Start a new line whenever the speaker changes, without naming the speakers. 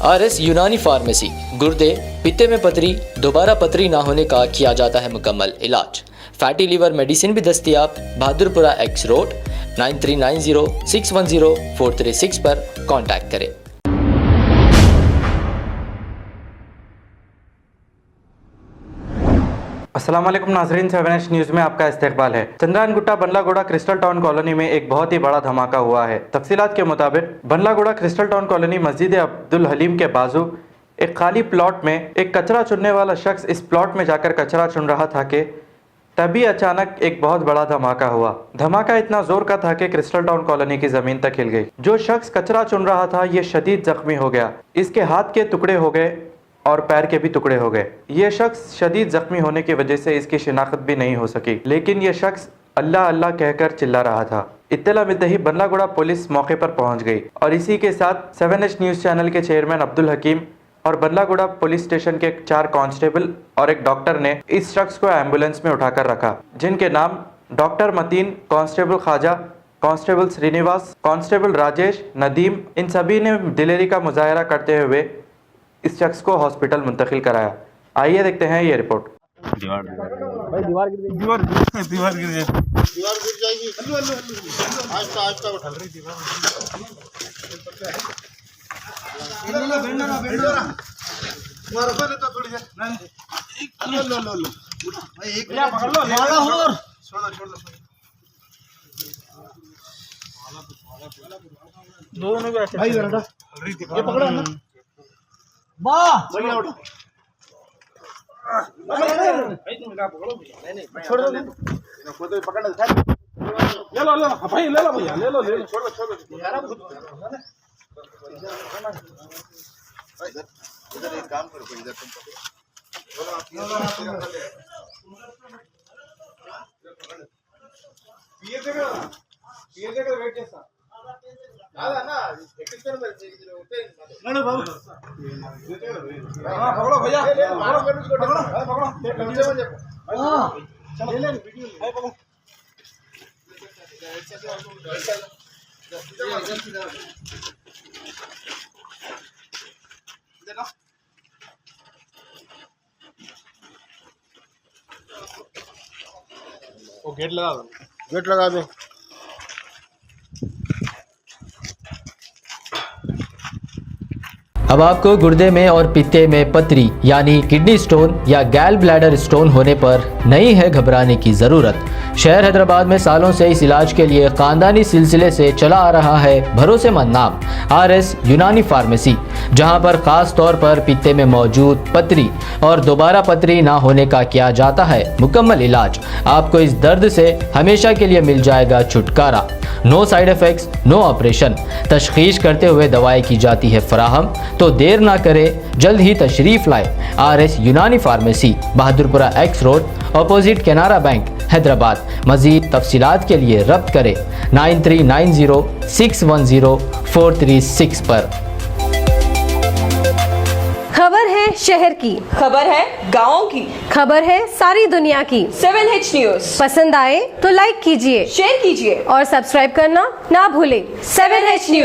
RS यूनानी pharmacy, गुर्दे, पित्ते में पथरी, दोबारा पथरी ना होने का किया जाता है मुकम्मल इलाज। फैटी लीवर मेडिसिन भी दस्तियाब। बहादुरपुरा X रोड 9390610436 पर कांटेक्ट करें।
अस्सलाम वालेकुम नाज़रीन, 7H न्यूज़ में आपका इस्तकबाल है। Chandrayangutta Bandlaguda crystal town colony में एक बहुत ही बड़ा धमाका हुआ है। तफसीलात के मुताबिक बंडलागुड़ा क्रिस्टल टाउन कॉलोनी मस्जिद अब्दुल हलीम के बाजू एक खाली प्लॉट में एक कचरा चुनने वाला शख्स इस प्लॉट में जाकर कचरा चुन रहा था कि तभी अचानक एक बहुत बड़ा धमाका हुआ। धमाका इतना जोर का था कि क्रिस्टल टाउन कॉलोनी की जमीन तक हिल गई। जो शख्स कचरा चुन रहा था ये शदीद जख्मी हो गया। इसके हाथ के टुकड़े हो गए और पैर के भी टुकड़े हो गए। ये शख्स शदीद जख्मी होने की वजह से इसकी शिनाख्त भी नहीं हो सकी, लेकिन ये शख्स अल्लाह अल्लाह कहकर चिल्ला रहा था। इत्तला मिलते ही बंडलागुड़ा पुलिस मौके पर पहुंच गई और इसी के साथ 7H न्यूज़ चैनल के चेयरमैन अब्दुल हकीम और बंडलागुड़ा पुलिस स्टेशन के 4 कांस्टेबल और एक डॉक्टर ने इस शख्स को एम्बुलेंस में उठाकर रखा, जिनके नाम doctor Mateen, constable Khwaja, constable Srinivas, constable Rajesh, Nadeem, इन सभी ने दिलेरी का मुजाहरा करते हुए इस शख्स को हॉस्पिटल मुंतकिल कराया। आइए देखते हैं ये रिपोर्ट।
दीवार गिर जाएगी। आहिस्ता उठा रही दीवार। मारो पहले तो थोड़ी देर। लो एक पकड़ लो, लेगा और छोड़ दो। दोनों भी ऐसे भाई जरा ये पकड़ो ना। वाह बढ़िया उठो। छोड़ दो। खुद पकड़ना था। ले लो भाई, ले लो भैया, ले लो छोड़ दो यार। इधर एक काम करो, इधर तुम पकड़ो। ये देखो वेट చేస్తా ना एक्सपेक्ट होते ना बाबू। हां पकड़ो भैया, पकड़ो नीचे बन जाओ। हां चलो ले वीडियो ले पकड़ो। देखो वो गेट लगा दो।
अब आपको गुर्दे में और पित्ते में पथरी यानी किडनी स्टोन या गैल ब्लैडर स्टोन होने पर नहीं है घबराने की ज़रूरत। शहर हैदराबाद में सालों से इस इलाज के लिए ख़ानदानी सिलसिले से चला आ रहा है भरोसेमंद नाम RS यूनानी फार्मेसी, जहां पर ख़ास तौर पर पित्ते में मौजूद पथरी और दोबारा पथरी ना होने का किया जाता है मुकम्मल इलाज। आपको इस दर्द से हमेशा के लिए मिल जाएगा छुटकारा। No side effects, no operation. तशखीस करते हुए दवाएं की जाती है फराहम, तो देर ना करें, जल्द ही तशरीफ़ लाए। RS यूनानी pharmacy, Bahadurpura X road, opposite Canara bank, Hyderabad. मज़ीद तफसीलात के लिए रब्त करें 9390610436 पर।
खबर है शहर की,
खबर है गाँव की,
खबर है सारी दुनिया की।
7H न्यूज़
पसंद आए तो लाइक कीजिए,
शेयर कीजिए
और सब्सक्राइब करना ना भूलें।
7H news.